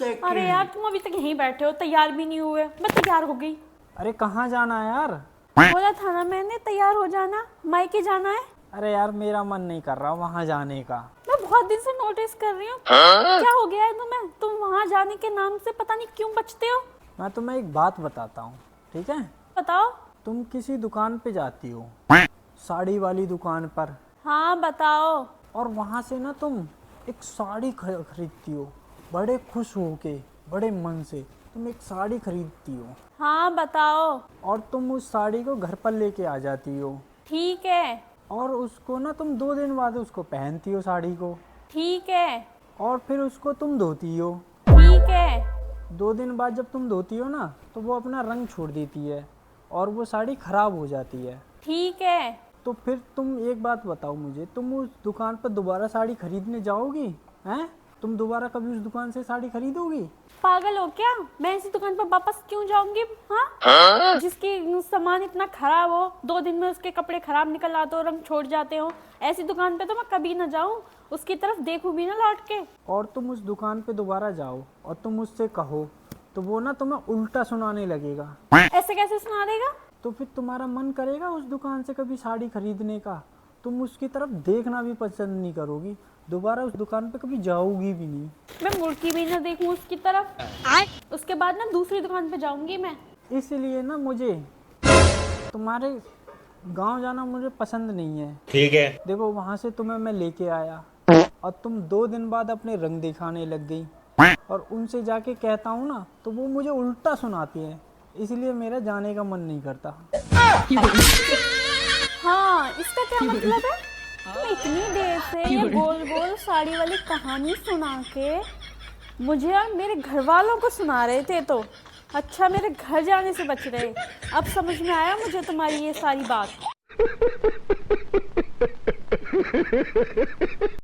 Second. अरे यार तुम अभी तक यहीं बैठे हो, तैयार भी नहीं हुए। मैं तैयार हो गई। अरे कहाँ जाना है यार? बोला था ना मैंने, तैयार हो जाना, मायके जाना है। अरे यार मेरा मन नहीं कर रहा वहाँ जाने का। मैं बहुत दिन से नोटिस कर रही हूँ। क्या हो गया है तुम्हें? तुम वहाँ जाने के नाम से पता नहीं क्यों बचते हो। मैं तुम्हें एक बात बताता हूँ, ठीक है? बताओ। तुम किसी दुकान पे जाती हो, साड़ी वाली दुकान पर, हाँ बताओ। और वहाँ से ना तुम एक साड़ी खरीदती हो, बड़े खुश होके, बड़े मन से तुम एक साड़ी खरीदती हो, हाँ बताओ। और तुम उस साड़ी को घर पर लेके आ जाती हो, ठीक है। और उसको ना तुम 2 दिन बाद उसको पहनती हो साड़ी को, ठीक है। और फिर उसको तुम धोती हो। ठीक है। 2 दिन बाद जब तुम धोती हो ना, तो वो अपना रंग छोड़ देती है और वो साड़ी खराब हो जाती है। ठीक है। तो फिर तुम एक बात बताओ मुझे, तुम उस दुकान पर दोबारा साड़ी खरीदने जाओगी? हैं? तुम दोबारा कभी उस दुकान से साड़ी खरीदोगी? पागल हो क्या? मैं ऐसी दुकान पर वापस क्यों जाऊंगी? हाँ, जिसकी सामान इतना खराब हो, 2 दिन में उसके कपड़े खराब निकल आते हो, रंग छोड़ जाते हो, ऐसी दुकान पे तो मैं कभी ना जाऊं, उसकी तरफ देखूं भी ना लौट के। और तुम उस दुकान पे दोबारा जाओ और तुम उससे कहो, तो वो ना तुम्हें उल्टा सुनाने लगेगा। ऐसे कैसे सुना देगा? तो फिर तुम्हारा मन करेगा उस दुकान से कभी साड़ी खरीदने का? तुम उसकी तरफ देखना भी पसंद नहीं करोगी, दोबारा उस दुकान पे कभी जाओगी भी नहीं। मैं मुड़की भी ना देखूं उसकी तरफ, उसके बाद ना दूसरी दुकान पे जाऊंगी मैं। इसलिए ना मुझे तुम्हारे गांव जाना मुझे पसंद नहीं है। ठीक है। देखो वहां से तुम्हें मैं लेके आया और तुम 2 दिन बाद अपने रंग दिखाने लग गई, और उनसे जाके कहता हूँ ना तो वो मुझे उल्टा सुनाती है, इसलिए मेरा जाने का मन नहीं करता। हाँ, इसका क्या मतलब है? तुम इतनी देर से ये गोल गोल साड़ी वाली कहानी सुना के मुझे और मेरे घर वालों को सुना रहे थे, तो अच्छा मेरे घर जाने से बच रहे। अब समझ में आया मुझे तुम्हारी ये सारी बात।